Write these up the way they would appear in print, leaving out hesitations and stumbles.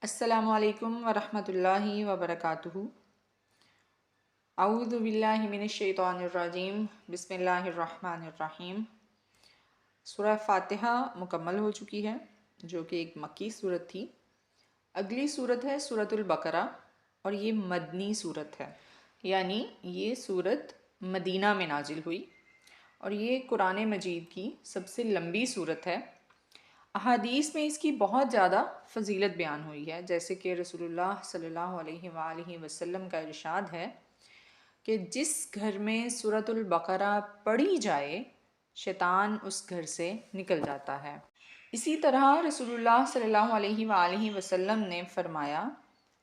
السلام علیکم ورحمۃ اللہ وبرکاتہ۔ اعوذ باللہ من الشیطان الرجیم، بسم اللہ الرحمن الرحیم۔ سورہ فاتحہ مکمل ہو چکی ہے، جو کہ ایک مکی صورت تھی۔ اگلی صورت ہے سورۃ البقرہ، اور یہ مدنی صورت ہے، یعنی یہ صورت مدینہ میں نازل ہوئی، اور یہ قرآن مجید کی سب سے لمبی صورت ہے۔ احادیث میں اس کی بہت زیادہ فضیلت بیان ہوئی ہے، جیسے کہ رسول اللہ صلی اللہ علیہ وآلہ وسلم کا ارشاد ہے کہ جس گھر میں سورۃ البقرہ پڑھی جائے شیطان اس گھر سے نکل جاتا ہے۔ اسی طرح رسول اللہ صلی اللہ علیہ وآلہ وسلم نے فرمایا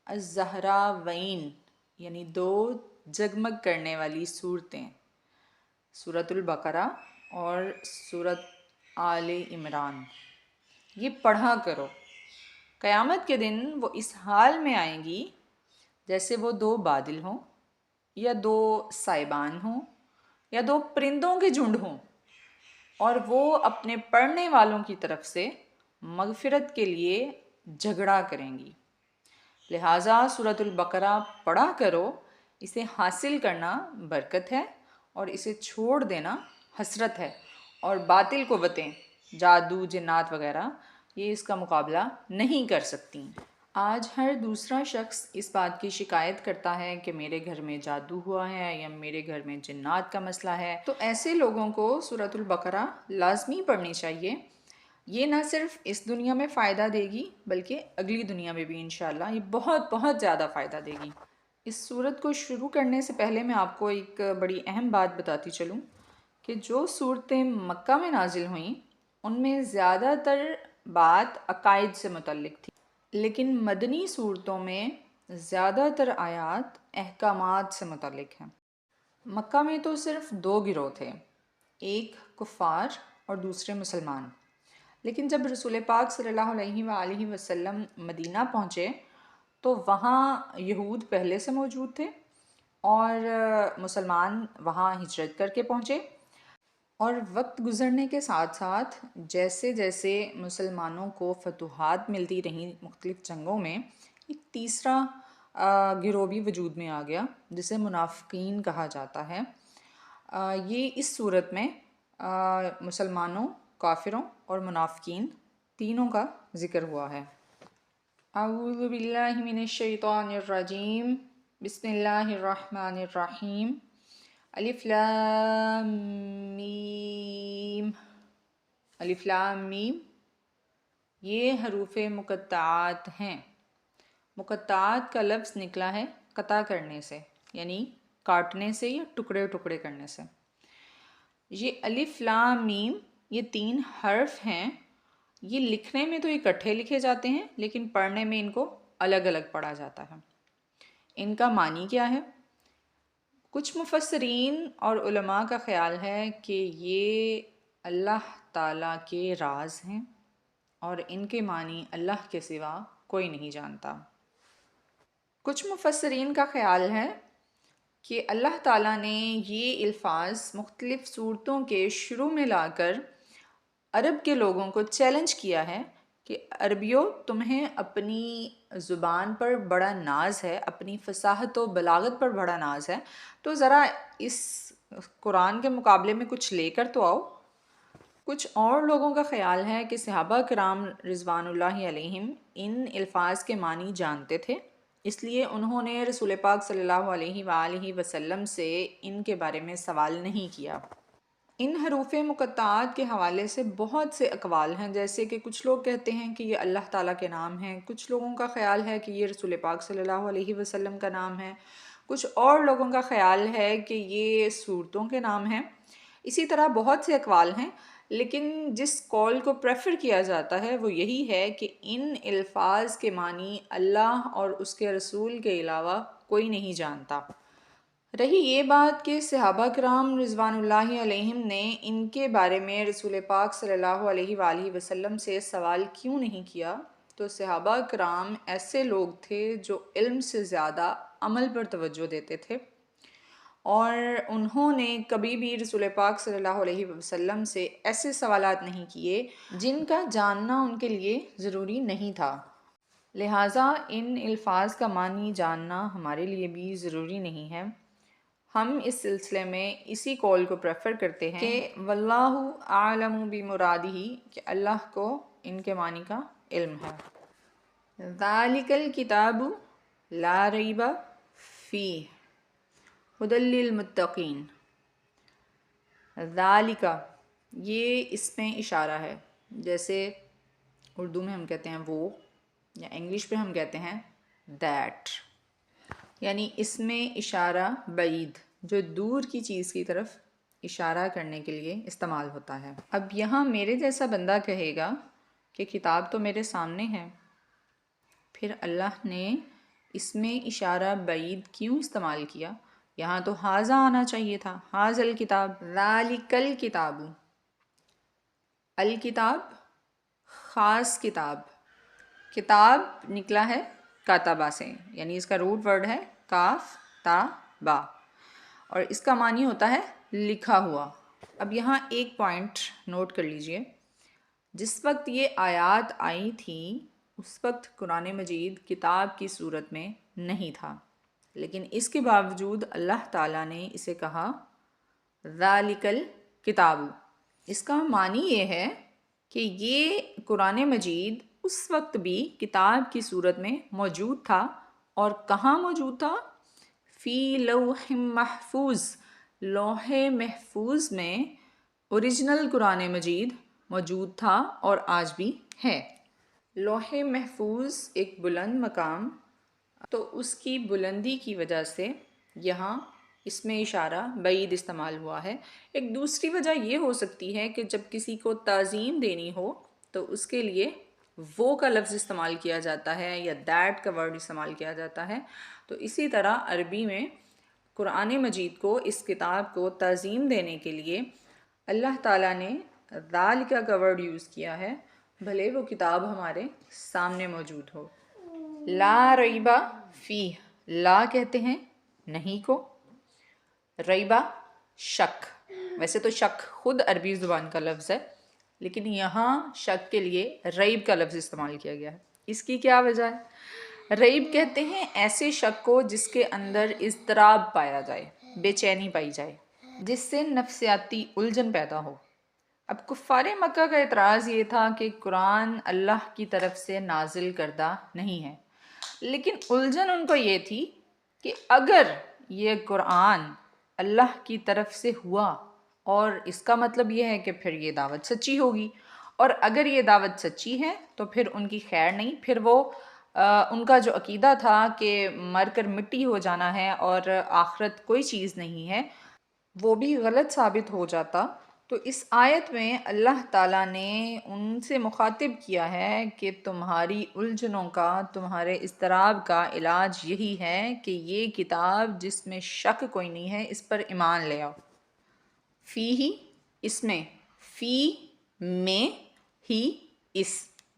الزہراوین، یعنی دو جگمگ کرنے والی صورتیں، سورۃ البقرہ اور سورۃ آل عمران، یہ پڑھا کرو۔ قیامت کے دن وہ اس حال میں آئیں گی جیسے وہ دو بادل ہوں، یا دو سائبان ہوں، یا دو پرندوں کے جھنڈ ہوں، اور وہ اپنے پڑھنے والوں کی طرف سے مغفرت کے لیے جھگڑا کریں گی۔ لہٰذا سورۃ البقرہ پڑھا کرو، اسے حاصل کرنا برکت ہے، اور اسے چھوڑ دینا حسرت ہے، اور باطل قوتیں جادو جنات وغیرہ یہ اس کا مقابلہ نہیں کر سکتی۔ آج ہر دوسرا شخص اس بات کی شکایت کرتا ہے کہ میرے گھر میں جادو ہوا ہے، یا میرے گھر میں جنات کا مسئلہ ہے، تو ایسے لوگوں کو سورۃ البقرہ لازمی پڑھنی چاہیے۔ یہ نہ صرف اس دنیا میں فائدہ دے گی، بلکہ اگلی دنیا میں بھی انشاءاللہ یہ بہت بہت زیادہ فائدہ دے گی۔ اس صورت کو شروع کرنے سے پہلے میں آپ کو ایک بڑی اہم بات بتاتی چلوں کہ جو صورتیں مکہ میں نازل ہوئیں ان میں زیادہ تر بات عقائد سے متعلق تھی، لیکن مدنی صورتوں میں زیادہ تر آیات احکامات سے متعلق ہیں۔ مکہ میں تو صرف دو گروہ تھے، ایک کفار اور دوسرے مسلمان، لیکن جب رسول پاک صلی اللہ علیہ وآلہ وسلم مدینہ پہنچے تو وہاں یہود پہلے سے موجود تھے، اور مسلمان وہاں ہجرت کر کے پہنچے، اور وقت گزرنے کے ساتھ ساتھ جیسے جیسے مسلمانوں کو فتوحات ملتی رہیں مختلف جنگوں میں، ایک تیسرا گروہ بھی وجود میں آ گیا جسے منافقین کہا جاتا ہے۔ یہ اس صورت میں مسلمانوں، کافروں اور منافقین تینوں کا ذکر ہوا ہے۔ اعوذ باللہ من الشیطان الرجیم، بسم اللہ الرحمن الرحیم۔ الف لام میم، الف لام میم، یہ حروف مقطعات ہیں۔ مقطعات کا لفظ نکلا ہے قطع کرنے سے، یعنی کاٹنے سے یا ٹکڑے ٹکڑے کرنے سے۔ یہ الف لام میم، یہ تین حرف ہیں۔ یہ لکھنے میں تو اکٹھے لکھے جاتے ہیں، لیکن پڑھنے میں ان کو الگ الگ پڑھا جاتا ہے۔ ان کا معنی کیا ہے؟ کچھ مفسرین اور علماء کا خیال ہے کہ یہ اللہ تعالیٰ کے راز ہیں، اور ان کے معنی اللہ کے سوا کوئی نہیں جانتا۔ کچھ مفسرین کا خیال ہے کہ اللہ تعالیٰ نے یہ الفاظ مختلف صورتوں کے شروع میں لا کر عرب کے لوگوں کو چیلنج کیا ہے کہ عربیوں، تمہیں اپنی زبان پر بڑا ناز ہے، اپنی فصاحت و بلاغت پر بڑا ناز ہے، تو ذرا اس قرآن کے مقابلے میں کچھ لے کر تو آؤ۔ کچھ اور لوگوں کا خیال ہے کہ صحابہ کرام رضوان اللہ علیہم ان الفاظ کے معنی جانتے تھے، اس لیے انہوں نے رسول پاک صلی اللہ علیہ وآلہ وسلم سے ان کے بارے میں سوال نہیں کیا۔ ان حروف مقطعات کے حوالے سے بہت سے اقوال ہیں، جیسے کہ کچھ لوگ کہتے ہیں کہ یہ اللہ تعالیٰ کے نام ہیں، کچھ لوگوں کا خیال ہے کہ یہ رسول پاک صلی اللہ علیہ وسلم کا نام ہے، کچھ اور لوگوں کا خیال ہے کہ یہ صورتوں کے نام ہیں۔ اسی طرح بہت سے اقوال ہیں، لیکن جس قول کو پریفر کیا جاتا ہے وہ یہی ہے کہ ان الفاظ کے معنی اللہ اور اس کے رسول کے علاوہ کوئی نہیں جانتا۔ رہی یہ بات کہ صحابہ کرام رضوان اللہ علیہم نے ان کے بارے میں رسول پاک صلی اللہ علیہ وآلہ وسلم سے سوال کیوں نہیں کیا، تو صحابہ کرام ایسے لوگ تھے جو علم سے زیادہ عمل پر توجہ دیتے تھے، اور انہوں نے کبھی بھی رسول پاک صلی اللہ علیہ وسلم سے ایسے سوالات نہیں کیے جن کا جاننا ان کے لیے ضروری نہیں تھا۔ لہٰذا ان الفاظ کا معنی جاننا ہمارے لیے بھی ضروری نہیں ہے۔ ہم اس سلسلے میں اسی قول کو پریفر کرتے ہیں کہ واللہ اعلم بمرادہ، کہ اللہ کو ان کے معنی کا علم ہے۔ ذالک الکتاب لا ریب فیہ ھدی للمتقین۔ ذالک، یہ اس میں اشارہ ہے، جیسے اردو میں ہم کہتے ہیں وہ، یا انگلش پہ ہم کہتے ہیں دیٹ، یعنی اس میں اشارہ بعید، جو دور کی چیز کی طرف اشارہ کرنے کے لیے استعمال ہوتا ہے۔ اب یہاں میرے جیسا بندہ کہے گا کہ کتاب تو میرے سامنے ہے، پھر اللہ نے اس میں اشارہ بعید کیوں استعمال کیا؟ یہاں تو حاذا آنا چاہیے تھا، حاذا الکتاب، ذالک الکتاب۔ الکتاب خاص کتاب، کتاب نکلا ہے کاتبہ سے، یعنی اس کا روٹ ورڈ ہے کاف تا با، اور اس کا معنی ہوتا ہے لکھا ہوا۔ اب یہاں ایک پوائنٹ نوٹ کر لیجئے، جس وقت یہ آیات آئی تھیں اس وقت قرآن مجید کتاب کی صورت میں نہیں تھا، لیکن اس کے باوجود اللہ تعالیٰ نے اسے کہا ذالک الکتاب۔ اس کا معنی یہ ہے کہ یہ قرآن مجید اس وقت بھی کتاب کی صورت میں موجود تھا، اور کہاں موجود تھا؟ فی لوح محفوظ، لوح محفوظ میں اوریجنل قرآن مجید موجود تھا اور آج بھی ہے۔ لوح محفوظ ایک بلند مقام، تو اس کی بلندی کی وجہ سے یہاں اس میں اشارہ بعید استعمال ہوا ہے۔ ایک دوسری وجہ یہ ہو سکتی ہے کہ جب کسی کو تعظیم دینی ہو تو اس کے لیے وہ کا لفظ استعمال کیا جاتا ہے یا دیٹ کا ورڈ استعمال کیا جاتا ہے، تو اسی طرح عربی میں قرآن مجید کو، اس کتاب کو تعظیم دینے کے لیے اللہ تعالیٰ نے ذالک کا ورڈ یوز کیا ہے، بھلے وہ کتاب ہمارے سامنے موجود ہو۔ لا ریبہ فیہ، لا کہتے ہیں نہیں کو، ریبہ شک، ویسے تو شک خود عربی زبان کا لفظ ہے، لیکن یہاں شک کے لیے ریب کا لفظ استعمال کیا گیا ہے۔ اس کی کیا وجہ ہے؟ ریب کہتے ہیں ایسے شک کو جس کے اندر اضطراب پایا جائے، بے چینی پائی جائے، جس سے نفسیاتی الجھن پیدا ہو۔ اب کفار مکہ کا اعتراض یہ تھا کہ قرآن اللہ کی طرف سے نازل کردہ نہیں ہے، لیکن الجھن ان کو یہ تھی کہ اگر یہ قرآن اللہ کی طرف سے ہوا اور اس کا مطلب یہ ہے کہ پھر یہ دعوت سچی ہوگی، اور اگر یہ دعوت سچی ہے تو پھر ان کی خیر نہیں، پھر وہ ان کا جو عقیدہ تھا کہ مر کر مٹی ہو جانا ہے اور آخرت کوئی چیز نہیں ہے، وہ بھی غلط ثابت ہو جاتا۔ تو اس آیت میں اللہ تعالیٰ نے ان سے مخاطب کیا ہے کہ تمہاری الجھنوں کا، تمہارے اضطراب کا علاج یہی ہے کہ یہ کتاب جس میں شک کوئی نہیں ہے، اس پر ایمان لے آؤ۔ فی ہی، اس میں، فی میں ہی،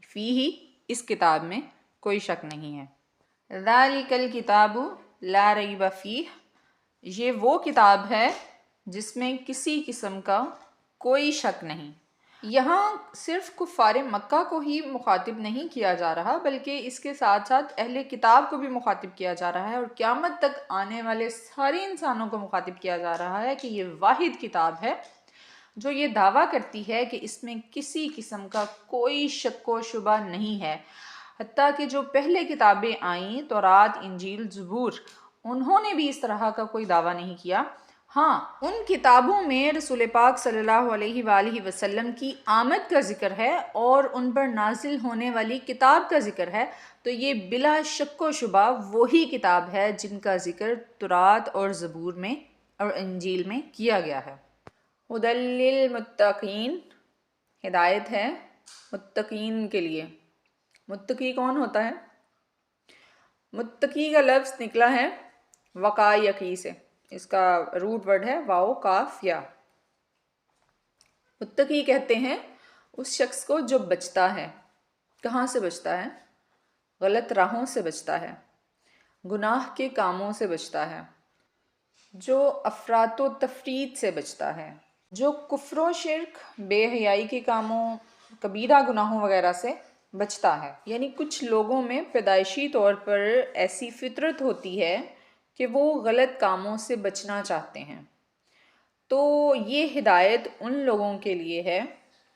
فی ہی، اس کتاب میں کوئی شک نہیں ہے۔ ذالک الکتاب لا ریب فیہ، یہ وہ کتاب ہے جس میں کسی قسم کا کوئی شک نہیں۔ یہاں صرف کفار مکہ کو ہی مخاطب نہیں کیا جا رہا، بلکہ اس کے ساتھ ساتھ اہل کتاب کو بھی مخاطب کیا جا رہا ہے، اور قیامت تک آنے والے سارے انسانوں کو مخاطب کیا جا رہا ہے کہ یہ واحد کتاب ہے جو یہ دعویٰ کرتی ہے کہ اس میں کسی قسم کا کوئی شک و شبہ نہیں ہے۔ حتیٰ کہ جو پہلے کتابیں آئیں، تورات، انجیل، زبور، انہوں نے بھی اس طرح کا کوئی دعویٰ نہیں کیا۔ ہاں، ان کتابوں میں رسول پاک صلی اللہ علیہ وآلہ وسلم کی آمد کا ذکر ہے اور ان پر نازل ہونے والی کتاب کا ذکر ہے، تو یہ بلا شک و شبہ وہی کتاب ہے جن کا ذکر تورات اور زبور میں اور انجیل میں کیا گیا ہے۔ ھدی للمتقین، ہدایت ہے متقین کے لیے۔ متقی کون ہوتا ہے؟ متقی کا لفظ نکلا ہے وقا یقی سے، اس کا روٹ ورڈ ہے واو کاف یا۔ متقی کہتے ہیں اس شخص کو جو بچتا ہے۔ کہاں سے بچتا ہے؟ غلط راہوں سے بچتا ہے، گناہ کے کاموں سے بچتا ہے، جو افراط و تفریط سے بچتا ہے، جو کفر و شرک، بے حیائی کے کاموں، کبیرہ گناہوں وغیرہ سے بچتا ہے۔ یعنی کچھ لوگوں میں پیدائشی طور پر ایسی فطرت ہوتی ہے کہ وہ غلط کاموں سے بچنا چاہتے ہیں، تو یہ ہدایت ان لوگوں کے لیے ہے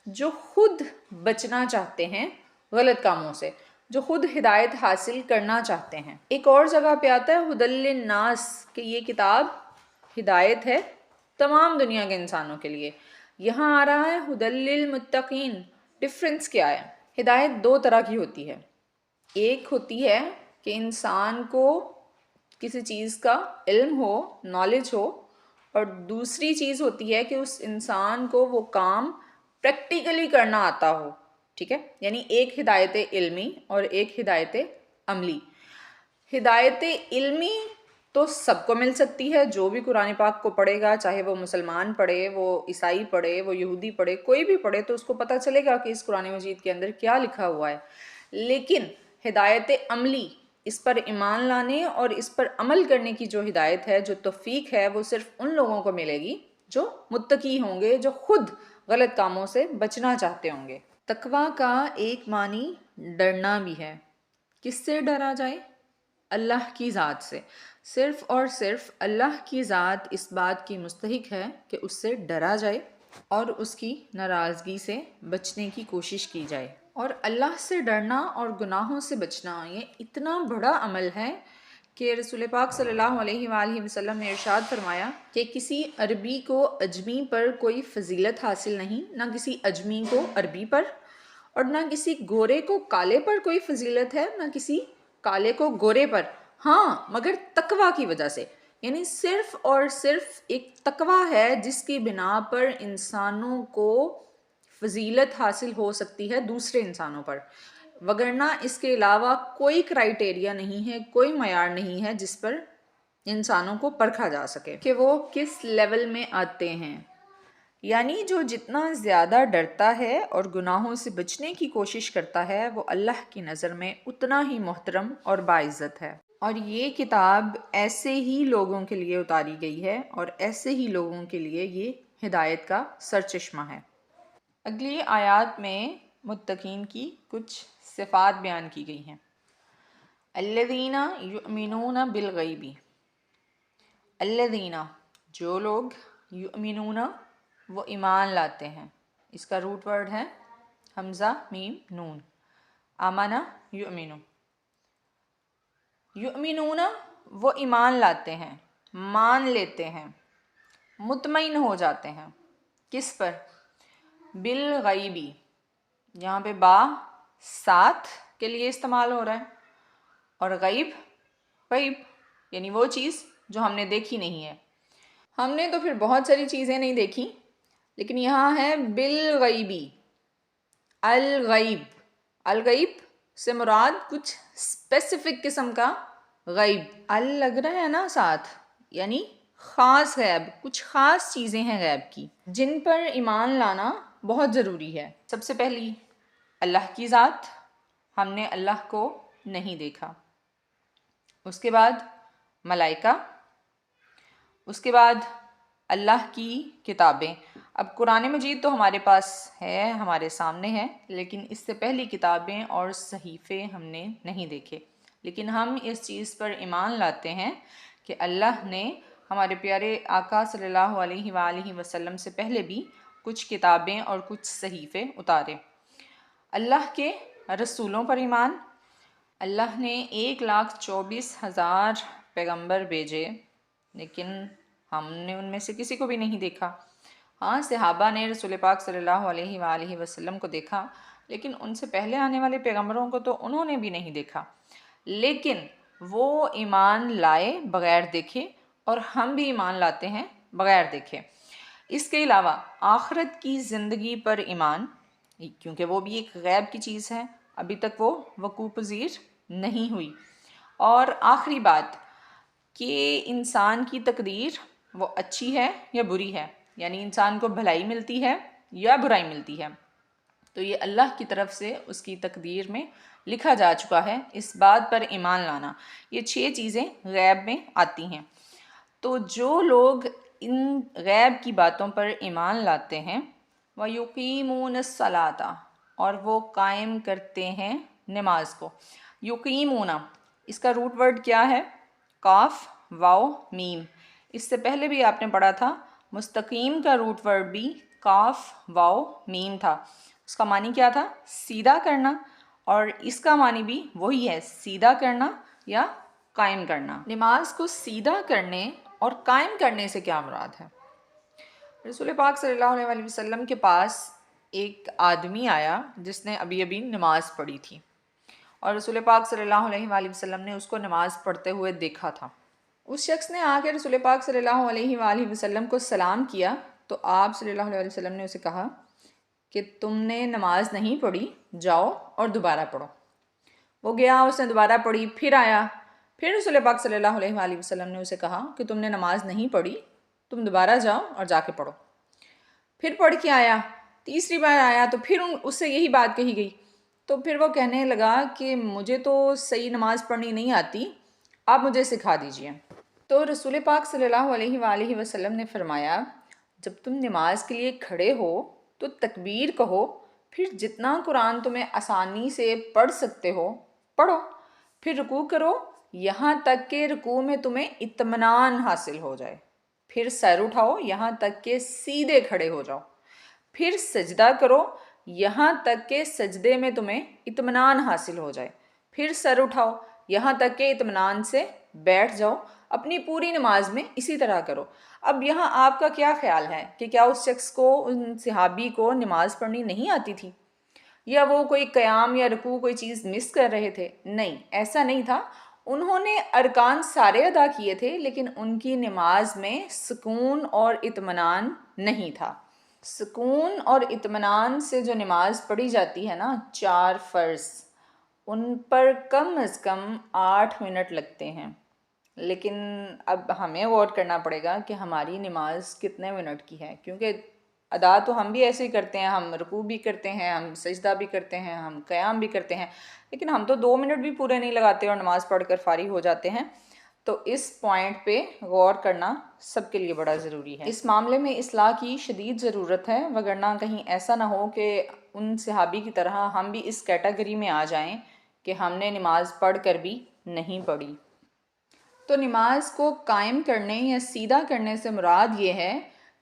جو خود بچنا چاہتے ہیں غلط کاموں سے، جو خود ہدایت حاصل کرنا چاہتے ہیں۔ ایک اور جگہ پہ آتا ہے ہدی للناس، کہ یہ کتاب ہدایت ہے تمام دنیا کے انسانوں کے لیے۔ یہاں آ رہا ہے ہدی للمتقین۔ ڈفرنس کیا ہے؟ ہدایت دو طرح کی ہوتی ہے۔ ایک ہوتی ہے کہ انسان کو کسی چیز کا علم ہو، نالج ہو، اور دوسری چیز ہوتی ہے کہ اس انسان کو وہ کام پریکٹیکلی کرنا آتا ہو، ٹھیک ہے؟ یعنی ایک ہدایت علمی اور ایک ہدایت عملی۔ ہدایت علمی تو سب کو مل سکتی ہے، جو بھی قرآن پاک کو پڑھے گا، چاہے وہ مسلمان پڑھے، وہ عیسائی پڑھے، وہ یہودی پڑھے، کوئی بھی پڑھے تو اس کو پتہ چلے گا کہ اس قرآن مجید کے اندر کیا لکھا ہوا ہے۔ لیکن ہدایت عملی، اس پر ایمان لانے اور اس پر عمل کرنے کی جو ہدایت ہے، جو توفیق ہے، وہ صرف ان لوگوں کو ملے گی جو متقی ہوں گے، جو خود غلط کاموں سے بچنا چاہتے ہوں گے۔ تقویٰ کا ایک معنی ڈرنا بھی ہے۔ کس سے ڈرا جائے؟ اللہ کی ذات سے۔ صرف اور صرف اللہ کی ذات اس بات کی مستحق ہے کہ اس سے ڈرا جائے اور اس کی ناراضگی سے بچنے کی کوشش کی جائے۔ اور اللہ سے ڈرنا اور گناہوں سے بچنا یہ اتنا بڑا عمل ہے کہ رسول پاک صلی اللہ علیہ وآلہ وسلم نے ارشاد فرمایا کہ کسی عربی کو عجمی پر کوئی فضیلت حاصل نہیں، نہ کسی عجمی کو عربی پر، اور نہ کسی گورے کو کالے پر کوئی فضیلت ہے، نہ کسی کالے کو گورے پر، ہاں مگر تقویٰ کی وجہ سے۔ یعنی صرف اور صرف ایک تقویٰ ہے جس کی بنا پر انسانوں کو فضیلت حاصل ہو سکتی ہے دوسرے انسانوں پر، وگرنہ اس کے علاوہ کوئی کرائٹیریا نہیں ہے، کوئی معیار نہیں ہے جس پر انسانوں کو پرکھا جا سکے کہ وہ کس لیول میں آتے ہیں۔ یعنی جو جتنا زیادہ ڈرتا ہے اور گناہوں سے بچنے کی کوشش کرتا ہے، وہ اللہ کی نظر میں اتنا ہی محترم اور باعزت ہے۔ اور یہ کتاب ایسے ہی لوگوں کے لیے اتاری گئی ہے اور ایسے ہی لوگوں کے لیے یہ ہدایت کا سرچشمہ ہے۔ اگلی آیات میں متقین کی کچھ صفات بیان کی گئی ہیں۔ الذین یؤمنون بالغیب، الذین جو لوگ، یؤمنون وہ ایمان لاتے ہیں، اس کا روٹ ورڈ ہے حمزہ میم نون، آمنہ یؤمنو، یؤمنون وہ ایمان لاتے ہیں، مان لیتے ہیں، مطمئن ہو جاتے ہیں، کس پر؟ بالغیبی، یہاں پہ با ساتھ کے لیے استعمال ہو رہا ہے، اور غیب، غیب یعنی وہ چیز جو ہم نے دیکھی نہیں ہے۔ ہم نے تو پھر بہت ساری چیزیں نہیں دیکھی، لیکن یہاں ہے بالغیبی، الغیب، الغیب سے مراد کچھ اسپیسیفک قسم کا غیب، ال لگ رہا ہے نا ساتھ، یعنی خاص غیب، کچھ خاص چیزیں ہیں غیب کی جن پر ایمان لانا بہت ضروری ہے۔ سب سے پہلی اللہ کی ذات، ہم نے اللہ کو نہیں دیکھا۔ اس کے بعد ملائکہ، اس کے بعد اللہ کی کتابیں۔ اب قرآن مجید تو ہمارے پاس ہے، ہمارے سامنے ہے، لیکن اس سے پہلی کتابیں اور صحیفے ہم نے نہیں دیکھے، لیکن ہم اس چیز پر ایمان لاتے ہیں کہ اللہ نے ہمارے پیارے آقا صلی اللہ علیہ وآلہ وسلم سے پہلے بھی کچھ کتابیں اور کچھ صحیفے اتارے۔ اللہ کے رسولوں پر ایمان، اللہ نے 1,24,000 پیغمبر بھیجے، لیکن ہم نے ان میں سے کسی کو بھی نہیں دیکھا۔ ہاں صحابہ نے رسول پاک صلی اللہ علیہ وآلہ وسلم کو دیکھا، لیکن ان سے پہلے آنے والے پیغمبروں کو تو انہوں نے بھی نہیں دیکھا، لیکن وہ ایمان لائے بغیر دیکھے، اور ہم بھی ایمان لاتے ہیں بغیر دیکھے۔ اس کے علاوہ آخرت کی زندگی پر ایمان، کیونکہ وہ بھی ایک غیب کی چیز ہے، ابھی تک وہ وقوع پذیر نہیں ہوئی۔ اور آخری بات کہ انسان کی تقدیر وہ اچھی ہے یا بری ہے، یعنی انسان کو بھلائی ملتی ہے یا برائی ملتی ہے، تو یہ اللہ کی طرف سے اس کی تقدیر میں لکھا جا چکا ہے۔ اس بات پر ایمان لانا، یہ 6 چیزیں غیب میں آتی ہیں۔ تو جو لوگ ان غیب کی باتوں پر ایمان لاتے ہیں، وَيُقِيمُونَ الصَّلَاةَ، اور وہ قائم کرتے ہیں نماز کو. یقیمون، اس کا روٹ ورڈ کیا ہے؟ قاف واو میم. اس سے پہلے بھی آپ نے پڑھا تھا مستقیم کا روٹ ورڈ بھی قاف واو میم تھا. اس کا معنی کیا تھا؟ سیدھا کرنا. اور اس کا معنی بھی وہی ہے، سیدھا کرنا یا قائم کرنا. نماز کو سیدھا کرنے اور قائم کرنے سے کیا مراد ہے؟ رسول پاک صلی اللہ علیہ وسلم کے پاس ایک آدمی آیا جس نے ابھی ابھی نماز پڑھی تھی، اور رسول پاک صلی اللہ علیہ وآلہ وسلم نے اس کو نماز پڑھتے ہوئے دیکھا تھا. اس شخص نے آ کے رسول پاک صلی اللہ علیہ وآلہ وسلم کو سلام کیا تو آپ صلی اللہ علیہ وسلم نے اسے کہا کہ تم نے نماز نہیں پڑھی، جاؤ اور دوبارہ پڑھو. وہ گیا، اس نے دوبارہ پڑھی، پھر آیا، پھر رسول پاک صلی اللہ علیہ وآلہ وسلم نے اسے کہا کہ تم نے نماز نہیں پڑھی، تم دوبارہ جاؤ اور جا کے پڑھو. پھر پڑھ کے آیا، تیسری بار آیا تو پھر اس سے یہی بات کہی گئی. تو پھر وہ کہنے لگا کہ مجھے تو صحیح نماز پڑھنی نہیں آتی، آپ مجھے سکھا دیجئے. تو رسول پاک صلی اللہ علیہ وآلہ وسلم نے فرمایا جب تم نماز کے لیے کھڑے ہو تو تکبیر کہو، پھر جتنا قرآن تمہیں آسانی سے پڑھ سکتے ہو پڑھو، پھر رکوع کرو یہاں تک کہ رکوع میں تمہیں اطمینان حاصل ہو جائے، پھر سر اٹھاؤ یہاں تک کہ سیدھے کھڑے ہو جاؤ، پھر سجدہ کرو یہاں تک کہ سجدے میں تمہیں اطمینان حاصل ہو جائے، پھر سر اٹھاؤ یہاں تک کہ اطمینان سے بیٹھ جاؤ. اپنی پوری نماز میں اسی طرح کرو. اب یہاں آپ کا کیا خیال ہے کہ کیا اس شخص کو، ان صحابی کو نماز پڑھنی نہیں آتی تھی، یا وہ کوئی قیام یا رکوع کوئی چیز مس کر رہے تھے؟ نہیں، ایسا نہیں تھا. انہوں نے ارکان سارے ادا کیے تھے لیکن ان کی نماز میں سکون اور اطمینان نہیں تھا. سکون اور اطمینان سے جو نماز پڑھی جاتی ہے نا، 4 فرض، ان پر کم از کم 8 منٹ لگتے ہیں. لیکن اب ہمیں غور کرنا پڑے گا کہ ہماری نماز کتنے منٹ کی ہے، کیونکہ ادا تو ہم بھی ایسے ہی کرتے ہیں، ہم رکوع بھی کرتے ہیں، ہم سجدہ بھی کرتے ہیں، ہم قیام بھی کرتے ہیں، لیکن ہم تو 2 منٹ بھی پورے نہیں لگاتے اور نماز پڑھ کر فارغ ہو جاتے ہیں. تو اس پوائنٹ پہ غور کرنا سب کے لیے بڑا ضروری ہے. اس معاملے میں اصلاح کی شدید ضرورت ہے، وگرنہ کہیں ایسا نہ ہو کہ ان صحابی کی طرح ہم بھی اس کیٹیگری میں آ جائیں کہ ہم نے نماز پڑھ کر بھی نہیں پڑھی. تو نماز کو قائم کرنے یا سیدھا کرنے سے مراد یہ ہے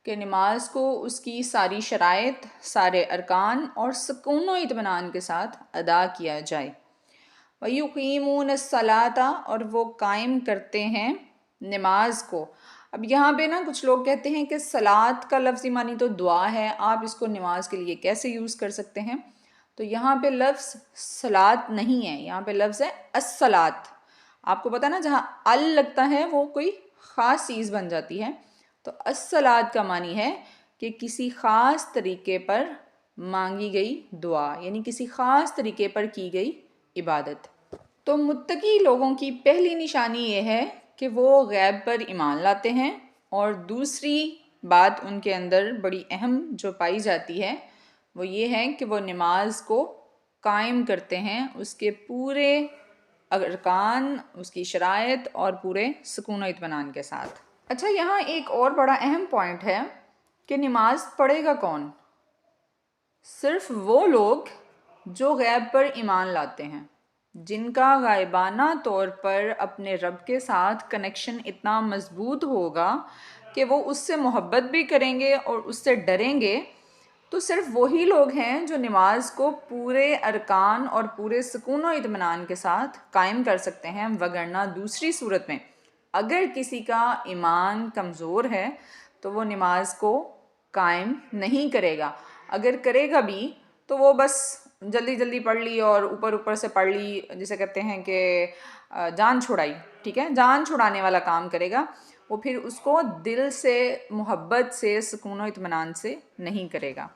کہ نماز کو اس کی ساری شرائط، سارے ارکان اور سکون و اطمینان کے ساتھ ادا کیا جائے. وَيُقِيمُونَ الصَّلَاةَ، اور وہ قائم کرتے ہیں نماز کو. اب یہاں پہ نا کچھ لوگ کہتے ہیں کہ صلاۃ کا لفظی معنی تو دعا ہے، آپ اس کو نماز کے لیے کیسے یوز کر سکتے ہیں؟ تو یہاں پہ لفظ صلاۃ نہیں ہے، یہاں پہ لفظ ہے الصلاۃ. آپ کو پتہ نا جہاں ال لگتا ہے وہ کوئی خاص چیز بن جاتی ہے. تو الصلاۃ کا معنی ہے کہ کسی خاص طریقے پر مانگی گئی دعا، یعنی کسی خاص طریقے پر کی گئی عبادت. تو متقی لوگوں کی پہلی نشانی یہ ہے کہ وہ غیب پر ایمان لاتے ہیں، اور دوسری بات ان کے اندر بڑی اہم جو پائی جاتی ہے وہ یہ ہے کہ وہ نماز کو قائم کرتے ہیں، اس کے پورے ارکان، اس کی شرائط اور پورے سکون و اطمینان کے ساتھ. اچھا، یہاں ایک اور بڑا اہم پوائنٹ ہے کہ نماز پڑھے گا کون؟ صرف وہ لوگ جو غیب پر ایمان لاتے ہیں، جن کا غائبانہ طور پر اپنے رب کے ساتھ کنیکشن اتنا مضبوط ہوگا کہ وہ اس سے محبت بھی کریں گے اور اس سے ڈریں گے. تو صرف وہی لوگ ہیں جو نماز کو پورے ارکان اور پورے سکون و اطمینان کے ساتھ قائم کر سکتے ہیں، وگرنہ دوسری صورت میں اگر کسی کا ایمان کمزور ہے تو وہ نماز کو قائم نہیں کرے گا. اگر کرے گا بھی تو وہ بس جلدی جلدی پڑھ لی اور اوپر سے پڑھ لی، جسے کہتے ہیں کہ جان چھڑائی، ٹھیک ہے، جان چھڑانے والا کام کرے گا. وہ پھر اس کو دل سے، محبت سے، سکون و اطمینان سے نہیں کرے گا.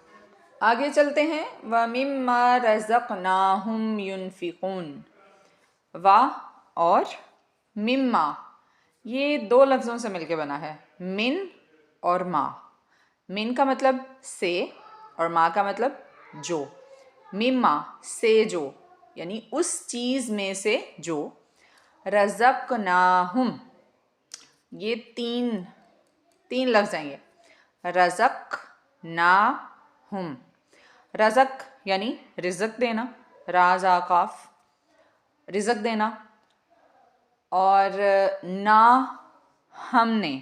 آگے چلتے ہیں. وَمِمَّا رَزَقْنَاهُمْ يُنْفِقُونَ. وا اور مما، یہ 2 لفظوں سے مل کے بنا ہے، من اور ما. من کا مطلب سے اور ما کا مطلب جو. مما سے جو، یعنی اس چیز میں سے جو. رزقناہم، یہ تین لفظ ہیں. یہ رزق نا ہم. رزق یعنی رزق دینا، رازا قاف، رزق دینا، اور نہ ہم نے،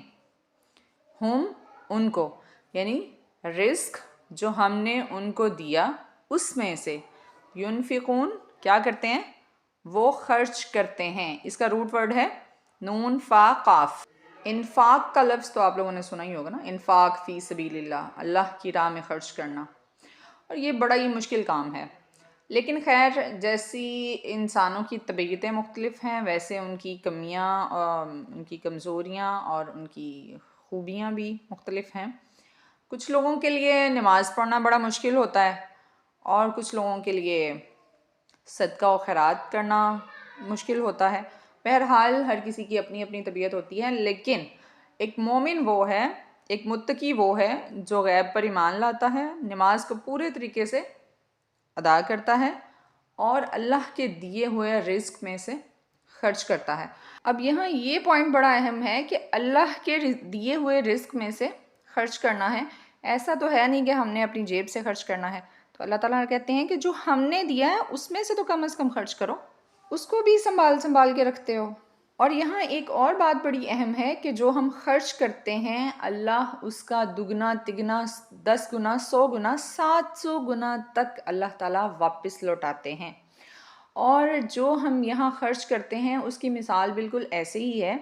ہم ان کو، یعنی رزق جو ہم نے ان کو دیا اس میں سے، ینفقون کیا کرتے ہیں، وہ خرچ کرتے ہیں. اس کا روٹ ورڈ ہے نون فا قاف. انفاق کا لفظ تو آپ لوگوں نے سنا ہی ہوگا نا، انفاق فی سبیل اللہ، اللہ کی راہ میں خرچ کرنا، اور یہ بڑا ہی مشکل کام ہے. لیکن خیر، جیسی انسانوں کی طبیعتیں مختلف ہیں ویسے ان کی کمیاں، ان کی کمزوریاں اور ان کی خوبیاں بھی مختلف ہیں. کچھ لوگوں کے لیے نماز پڑھنا بڑا مشکل ہوتا ہے، اور کچھ لوگوں کے لیے صدقہ و خیرات کرنا مشکل ہوتا ہے. بہرحال ہر کسی کی اپنی اپنی طبیعت ہوتی ہے، لیکن ایک مومن وہ ہے، ایک متقی وہ ہے جو غیب پر ایمان لاتا ہے، نماز کو پورے طریقے سے ادا کرتا ہے اور اللہ کے دیے ہوئے رزق میں سے خرچ کرتا ہے. اب یہاں یہ پوائنٹ بڑا اہم ہے کہ اللہ کے دیے ہوئے رزق میں سے خرچ کرنا ہے. ایسا تو ہے نہیں کہ ہم نے اپنی جیب سے خرچ کرنا ہے. تو اللہ تعالیٰ کہتے ہیں کہ جو ہم نے دیا ہے اس میں سے تو کم از کم خرچ کرو، اس کو بھی سنبھال کے رکھتے ہو. اور یہاں ایک اور بات بڑی اہم ہے کہ جو ہم خرچ کرتے ہیں اللہ اس کا دگنا تگنا 10 گنا 100 گنا 700 گنا تک اللہ تعالیٰ واپس لوٹاتے ہیں. اور جو ہم یہاں خرچ کرتے ہیں اس کی مثال بالکل ایسے ہی ہے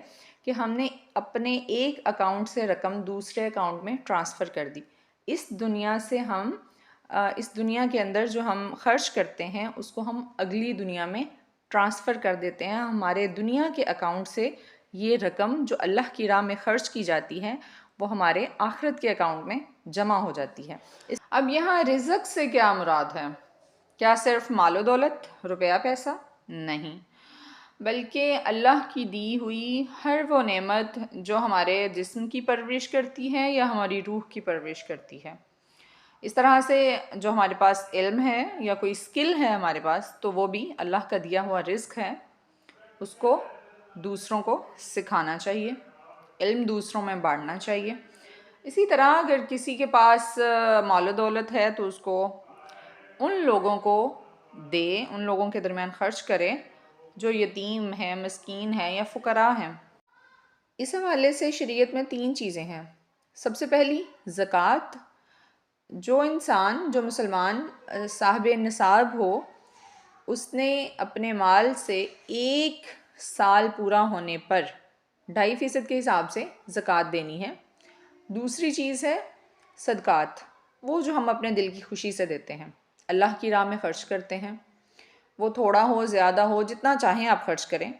کہ ہم نے اپنے ایک اکاؤنٹ سے رقم دوسرے اکاؤنٹ میں ٹرانسفر کر دی. اس دنیا سے ہم اس دنیا کے اندر جو ہم خرچ کرتے ہیں اس کو ہم اگلی دنیا میں ٹرانسفر کر دیتے ہیں. ہمارے دنیا کے اکاؤنٹ سے یہ رقم جو اللہ کی راہ میں خرچ کی جاتی ہے وہ ہمارے آخرت کے اکاؤنٹ میں جمع ہو جاتی ہے. اب یہاں رزق سے کیا مراد ہے؟ کیا صرف مال و دولت، روپیہ پیسہ؟ نہیں، بلکہ اللہ کی دی ہوئی ہر وہ نعمت جو ہمارے جسم کی پرورش کرتی ہے یا ہماری روح کی پرورش کرتی ہے. اس طرح سے جو ہمارے پاس علم ہے یا کوئی سکل ہے ہمارے پاس تو وہ بھی اللہ کا دیا ہوا رزق ہے، اس کو دوسروں کو سکھانا چاہیے، علم دوسروں میں بانٹنا چاہیے. اسی طرح اگر کسی کے پاس مال و دولت ہے تو اس کو ان لوگوں کو دے، ان لوگوں کے درمیان خرچ کرے جو یتیم ہیں، مسکین ہیں یا فقراء ہیں. اس حوالے سے شریعت میں 3 چیزیں ہیں. سب سے پہلی زکوٰۃ. جو انسان، جو مسلمان صاحب نصاب ہو، اس نے اپنے مال سے 1 سال پورا ہونے پر 2.5% کے حساب سے زکوٰۃ دینی ہے. دوسری چیز ہے صدقات، وہ جو ہم اپنے دل کی خوشی سے دیتے ہیں، اللہ کی راہ میں خرچ کرتے ہیں. وہ تھوڑا ہو زیادہ ہو جتنا چاہیں آپ خرچ کریں،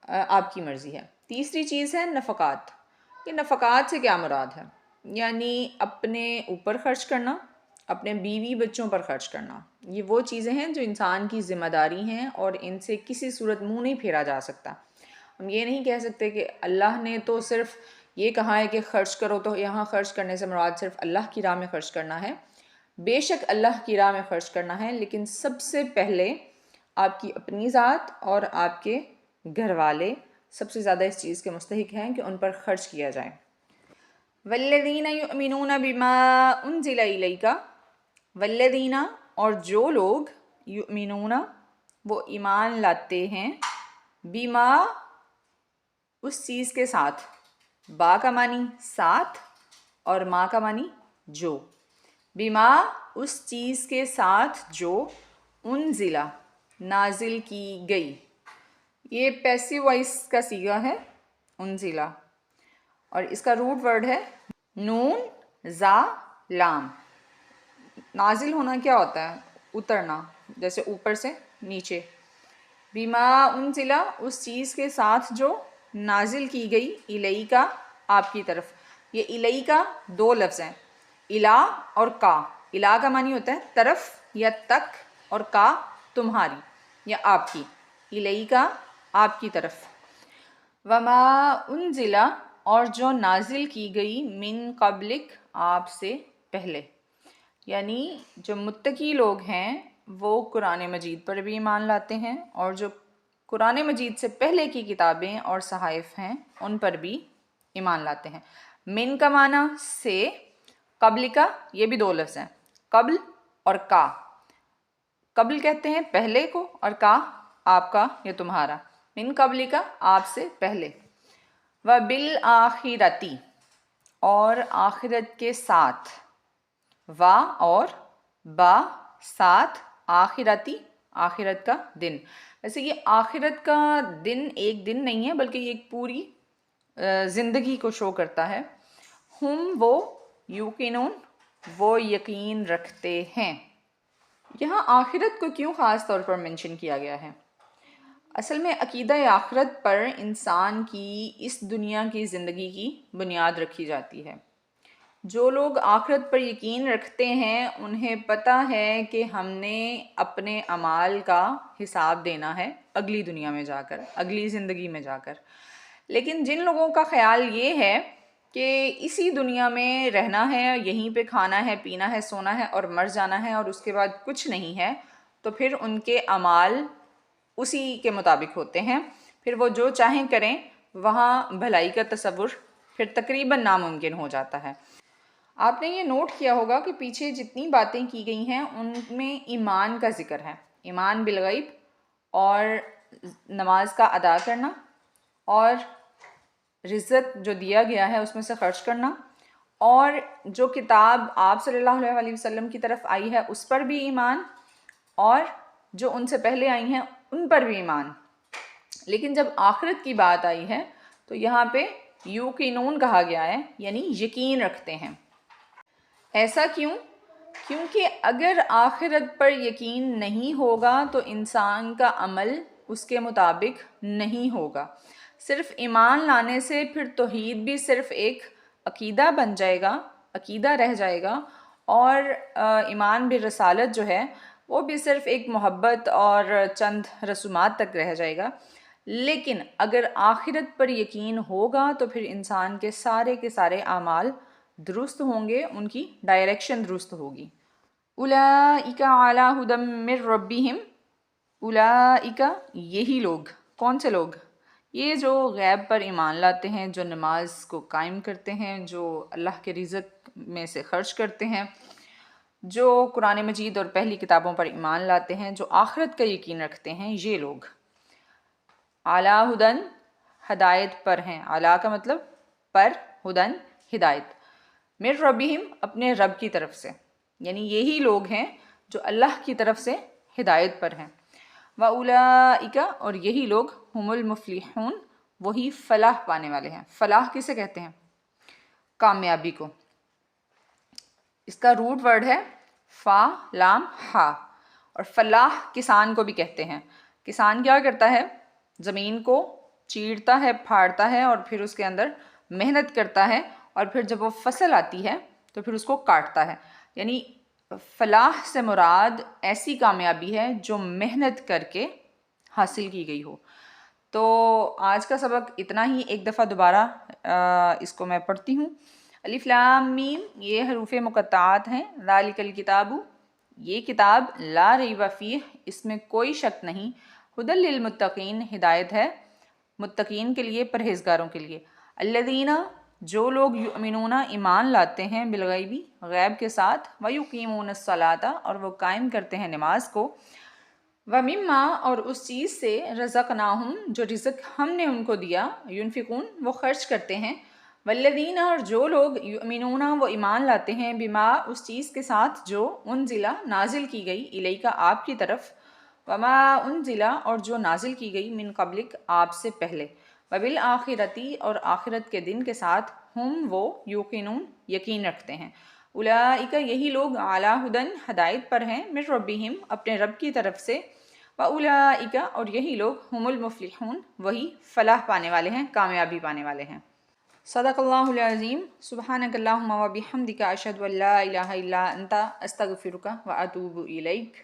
آپ کی مرضی ہے. تیسری چیز ہے نفقات. یہ نفقات سے کیا مراد ہے؟ یعنی اپنے اوپر خرچ کرنا، اپنے بیوی بچوں پر خرچ کرنا. یہ وہ چیزیں ہیں جو انسان کی ذمہ داری ہیں اور ان سے کسی صورت منہ نہیں پھیرا جا سکتا. ہم یہ نہیں کہہ سکتے کہ اللہ نے تو صرف یہ کہا ہے کہ خرچ کرو، تو یہاں خرچ کرنے سے مراد صرف اللہ کی راہ میں خرچ کرنا ہے. بے شک اللہ کی راہ میں خرچ کرنا ہے، لیکن سب سے پہلے آپ کی اپنی ذات اور آپ کے گھر والے سب سے زیادہ اس چیز کے مستحق ہیں کہ ان پر خرچ کیا جائے. والذین یؤمنون بما انزل الیک، والذین اور جو لوگ، یؤمنون وہ ایمان لاتے ہیں، بما اس چیز کے ساتھ، با کا معنی ساتھ اور ما کا معنی جو، بما اس چیز کے ساتھ جو انزلہ نازل کی گئی. یہ پیسیو وائس کا صیغہ ہے انزلہ، اور اس کا روٹ ورڈ ہے نون زا لام. نازل ہونا کیا ہوتا ہے؟ اترنا، جیسے اوپر سے نیچے. بما انزلہ اس چیز کے ساتھ جو نازل کی گئی، الیکا آپ کی طرف. یہ الیکا 2 لفظ ہیں، الا اور کا. الا کا معنی ہوتا ہے طرف یا تک، اور کا تمہاری یا آپ کی. الیکا آپ کی طرف. وما انزلہ اور جو نازل کی گئی، من قبلک آپ سے پہلے. یعنی جو متقی لوگ ہیں وہ قرآن مجید پر بھی ایمان لاتے ہیں، اور جو قرآن مجید سے پہلے کی کتابیں اور صحائف ہیں ان پر بھی ایمان لاتے ہیں. من کا معنی سے، قبل کا یہ بھی 2 لفظ ہیں، قبل اور کا. قبل کہتے ہیں پہلے کو، اور کا آپ کا یا تمہارا، من قبل کا آپ سے پہلے، و بالآخرتی اور آخرت کے ساتھ، و اور با ساتھ، آخرتی آخرت کا دن. ویسے یہ آخرت کا دن ایک دن نہیں ہے بلکہ یہ ایک پوری زندگی کو شو کرتا ہے. ہم وہ یوقنون وہ یقین رکھتے ہیں. یہاں آخرت کو کیوں خاص طور پر منشن کیا گیا ہے؟ اصل میں عقیدہ آخرت پر انسان کی اس دنیا کی زندگی کی بنیاد رکھی جاتی ہے. جو لوگ آخرت پر یقین رکھتے ہیں انہیں پتہ ہے کہ ہم نے اپنے اعمال کا حساب دینا ہے اگلی دنیا میں جا کر، اگلی زندگی میں جا کر. لیکن جن لوگوں کا خیال یہ ہے کہ اسی دنیا میں رہنا ہے، یہیں پہ کھانا ہے، پینا ہے، سونا ہے اور مر جانا ہے اور اس کے بعد کچھ نہیں ہے، تو پھر ان کے اعمال اسی کے مطابق ہوتے ہیں. پھر وہ جو چاہیں کریں، وہاں بھلائی کا تصور پھر تقریباً ناممکن ہو جاتا ہے. آپ نے یہ نوٹ کیا ہوگا کہ پیچھے جتنی باتیں کی گئی ہیں ان میں ایمان کا ذکر ہے، ایمان بالغیب اور نماز کا ادا کرنا اور رزق جو دیا گیا ہے اس میں سے خرچ کرنا، اور جو کتاب آپ صلی اللہ علیہ وسلم کی طرف آئی ہے اس پر بھی ایمان، اور جو ان سے پہلے آئی ہیں ان پر بھی ایمان. لیکن جب آخرت کی بات آئی ہے تو یہاں پہ یوقنون کہا گیا ہے، یعنی یقین رکھتے ہیں. ایسا کیوں؟ کیونکہ اگر آخرت پر یقین نہیں ہوگا تو انسان کا عمل اس کے مطابق نہیں ہوگا. صرف ایمان لانے سے پھر توحید بھی صرف ایک عقیدہ بن جائے گا، عقیدہ رہ جائے گا، اور ایمان بالرسالت جو ہے وہ بھی صرف ایک محبت اور چند رسومات تک رہ جائے گا. لیکن اگر آخرت پر یقین ہوگا تو پھر انسان کے سارے اعمال درست ہوں گے، ان کی ڈائریکشن درست ہوگی. اولئک علی ھدی من ربہم، اولئک یہی لوگ. کون سے لوگ؟ یہ جو غیب پر ایمان لاتے ہیں، جو نماز کو قائم کرتے ہیں، جو اللہ کے رزق میں سے خرچ کرتے ہیں، جو قرآن مجید اور پہلی کتابوں پر ایمان لاتے ہیں، جو آخرت کا یقین رکھتے ہیں، یہ لوگ اعلی ہدن ہدایت پر ہیں. اعلیٰ کا مطلب پر، ہدن ہدایت، من ربہم اپنے رب کی طرف سے، یعنی یہی لوگ ہیں جو اللہ کی طرف سے ہدایت پر ہیں. وَأُولَئِکَ اور یہی لوگ ہم المفلحون وہی فلاح پانے والے ہیں. فلاح کسے کہتے ہیں؟ کامیابی کو. اس کا روٹ ورڈ ہے فا لام ہا، اور فلاح کسان کو بھی کہتے ہیں. کسان کیا کرتا ہے؟ زمین کو چیرتا ہے، پھاڑتا ہے اور پھر اس کے اندر محنت کرتا ہے، اور پھر جب وہ فصل آتی ہے تو پھر اس کو کاٹتا ہے. یعنی فلاح سے مراد ایسی کامیابی ہے جو محنت کر کے حاصل کی گئی ہو. تو آج کا سبق اتنا ہی. ایک دفعہ دوبارہ اس کو میں پڑھتی ہوں. الف لام میم یہ حروف مقطعات ہیں. ذالک الکتاب یہ کتاب، لا ریب فیہ اس میں کوئی شک نہیں، ھدی للمتقین ہدایت ہے متقین کے لیے، پرہیزگاروں کے لیے. الذین جو لوگ یؤمنون ایمان لاتے ہیں، بالغیبی غیب کے ساتھ، ویقیمون الصلاۃ اور وہ قائم کرتے ہیں نماز کو، ومما اور اس چیز سے رزقناہم جو رزق ہم نے ان کو دیا، ينفقون وہ خرچ کرتے ہیں. والذین اور جو لوگ یؤمنون وہ ایمان لاتے ہیں، بما اس چیز کے ساتھ جو انزل نازل کی گئی، الیک آپ کی طرف، وما انزل اور جو نازل کی گئی، من قبلک آپ سے پہلے، وبالآخرتی اور آخرت کے دن کے ساتھ، ہم وہ یوقنون یقین رکھتے ہیں. اولئک یہی لوگ اعلی ہدن ہدایت پر ہیں، من ربہم اپنے رب کی طرف سے، واولئک اور یہی لوگ ہم المفلحون وہی فلاح پانے والے ہیں، کامیابی پانے والے ہیں. صدق اللہ العظیم. سبحانک اللہم و بحمدک اشہد ان لا الہ الا انت استغفرک و اتوب الیک.